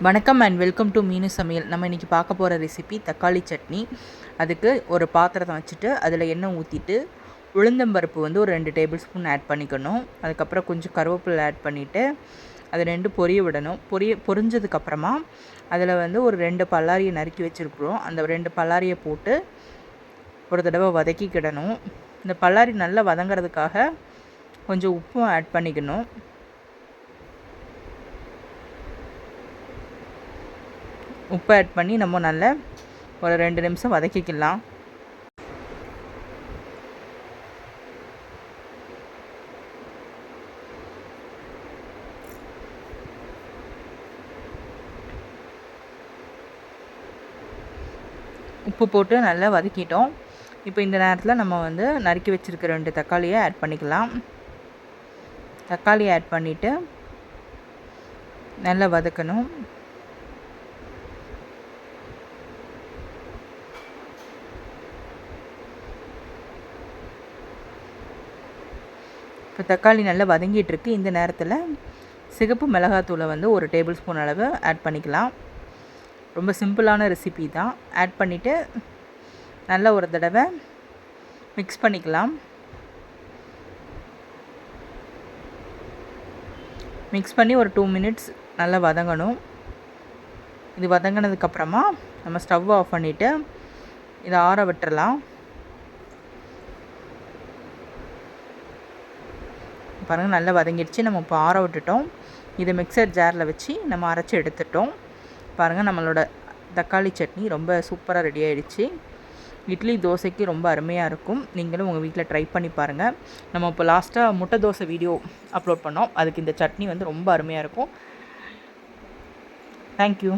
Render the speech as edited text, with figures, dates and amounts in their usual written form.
வணக்கம் and welcome to மீனு சமையல். நம்ம இன்றைக்கி பார்க்க போகிற ரெசிபி தக்காளி சட்னி. அதுக்கு ஒரு பாத்திரத்தை வச்சுட்டு அதில் எண்ணெய் ஊற்றிட்டு உளுந்தம்பருப்பு வந்து ஒரு 2 டேபிள் ஸ்பூன் ஆட் பண்ணிக்கணும். அதுக்கப்புறம் கொஞ்சம் கருவேப்பிலை ஆட் பண்ணிவிட்டு அதை 2 பொரிய விடணும். பொரிஞ்சதுக்கப்புறமா அதில் வந்து ஒரு 2 பல்லாரியை நறுக்கி வச்சுருக்குறோம். அந்த 2 பல்லாரியை போட்டு ஒரு தடவை வதக்கிக்கிடணும். இந்த பல்லாரி நல்லா வதங்கிறதுக்காக கொஞ்சம் உப்பும் ஆட் பண்ணிக்கணும். உப்பு ஆட் பண்ணி நம்ம நல்லா ஒரு 2 நிமிஷம் வதக்கிக்கலாம். உப்பு போட்டு நல்லா வதக்கிட்டோம். இப்போ இந்த நேரத்தில் நம்ம வந்து நறுக்கி வச்சுருக்க 2 தக்காளியை ஆட் பண்ணிக்கலாம். தக்காளி ஆட் பண்ணிவிட்டு நல்லா வதக்கணும். இப்போ தக்காளி நல்லா வதங்கிட்டுருக்கு. இந்த நேரத்தில் சிகப்பு மிளகாத்தூளை வந்து ஒரு டேபிள் ஸ்பூன் அளவு ஆட் பண்ணிக்கலாம். ரொம்ப சிம்பிளான ரெசிபி தான். ஆட் பண்ணிவிட்டு நல்லா ஒரு தடவை மிக்ஸ் பண்ணிக்கலாம். மிக்ஸ் பண்ணி ஒரு 2 மினிட்ஸ் நல்லா வதங்கணும். இது வதங்கினதுக்கப்புறமா நம்ம ஸ்டவ் ஆஃப் பண்ணிவிட்டு இதை ஆற விட்டுறலாம். பாருங்கள் நல்லா வதங்கிடுச்சு. நம்ம இப்போ ஆற விட்டுட்டோம். இதை மிக்சர் ஜாரில் வச்சு நம்ம அரைச்சி எடுத்துட்டோம். பாருங்கள் நம்மளோட தக்காளி சட்னி ரொம்ப சூப்பராக ரெடி ஆகிடுச்சு. இட்லி தோசைக்கு ரொம்ப அருமையாக இருக்கும். நீங்களும் உங்கள் வீட்டில் ட்ரை பண்ணி பாருங்கள். நம்ம இப்போ லாஸ்ட்டாக முட்டை தோசை வீடியோ அப்லோட் பண்ணோம். அதுக்கு இந்த சட்னி வந்து ரொம்ப அருமையாக இருக்கும். தேங்க்யூ.